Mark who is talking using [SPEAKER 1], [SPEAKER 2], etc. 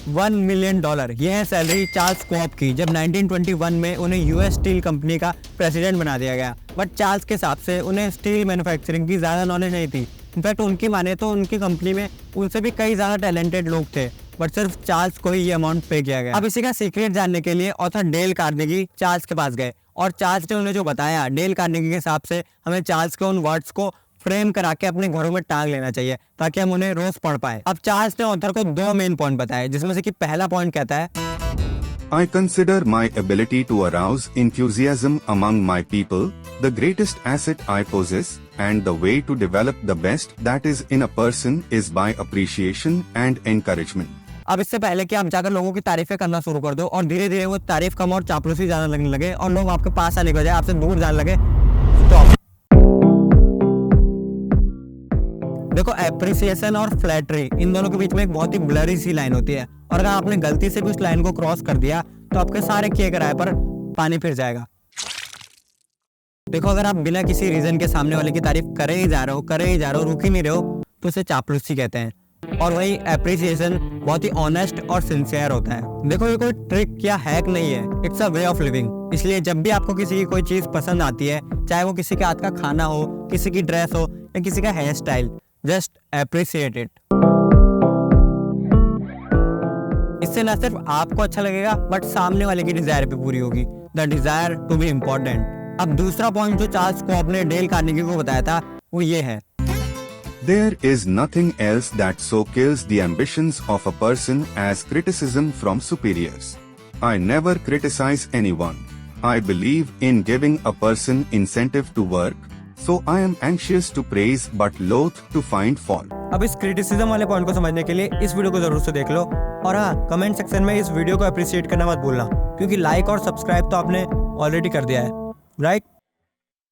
[SPEAKER 1] $1 million. यह है salary Charles Schwab की जब 1921 में उन्हें यूएस स्टील कंपनी का प्रेसिडेंट बना दिया गया। बट चार्ल्स के हिसाब से उन्हें स्टील मैन्युफैक्चरिंग की ज़्यादा नॉलेज नहीं थी। इनफैक्ट उनकी माने तो उनकी कंपनी में उनसे भी कई ज़्यादा टैलेंटेड लोग थे, बट सिर्फ चार्ल्स को ही ये अमाउंट पे किया गया। अब इसी का सीक्रेट जानने के लिए ऑथर डेल कार्नेगी चार्ल्स के पास गए और चार्ल्स ने उन्हें जो बताया, डेल कार्नेगी के हिसाब से हमें चार्ल्स के उन वर्ड्स को फ्रेम करा के अपने घरों में टांग लेना चाहिए ताकि हम उन्हें रोज पढ़ पाए। अब चार्ल्स ने ऑथर को 2 मेन पॉइंट बताए, जिसमें से कि पहला पॉइंट कहता है,
[SPEAKER 2] I consider my ability to arouse enthusiasm among my people the greatest asset I possess, and the way to develop the best that is in a person is by appreciation and encouragement.
[SPEAKER 1] अब इससे पहले कि आप जाकर लोगों की तारीफें करना शुरू कर दो और धीरे धीरे वो तारीफ कम और चापलूसी ज्यादा लगने लगे और लोग आपके पास आने के बजाय आपसे दूर जाने लगे, स्टॉप। देखो, एप्रिसिएशन और फ्लैटरी, इन दोनों के बीच में एक बहुत ही ब्लरी सी लाइन होती है और अगर आपने गलती से भी उस लाइन को क्रॉस कर दिया तो आपके सारे किए कराए पर पानी फिर जाएगा। देखो, अगर आप बिना किसी रीजन के सामने वाले की तारीफ करे ही जा रहे हो, रुक ही नहीं रहे हो, तो उसे चापलूसी कहते हैं। और वही एप्रिसिएशन बहुत ही ऑनेस्ट और सिंसियर होता है। देखो, ये कोई ट्रिक या हैक नहीं है, it's a way of living. इसलिए जब भी आपको किसी की कोई चीज पसंद आती है, चाहे वो किसी के हाथ का खाना हो, किसी की ड्रेस हो या किसी का hair style, just appreciate it. इससे न सिर्फ आपको अच्छा लगेगा बट सामने वाले की डिजायर भी पूरी होगी, the desire to be important. अब दूसरा पॉइंट जो चार्ल्स श्वाब ने डेल कार्नेगी को बताया था वो ये है,
[SPEAKER 2] There is nothing else that so kills the ambitions of a person as criticism from superiors. I never criticize anyone. I believe in giving a person incentive to work, so I am anxious to praise but loath to find fault.
[SPEAKER 1] अब इस criticism वाले point को समझने के लिए इस video को जरूर से देख लो और हाँ, कमेंट सेक्शन में इस वीडियो को अप्रिशिएट करना मत भूलना, क्योंकि लाइक और सब्सक्राइब तो आपने ऑलरेडी कर दिया है, राइट?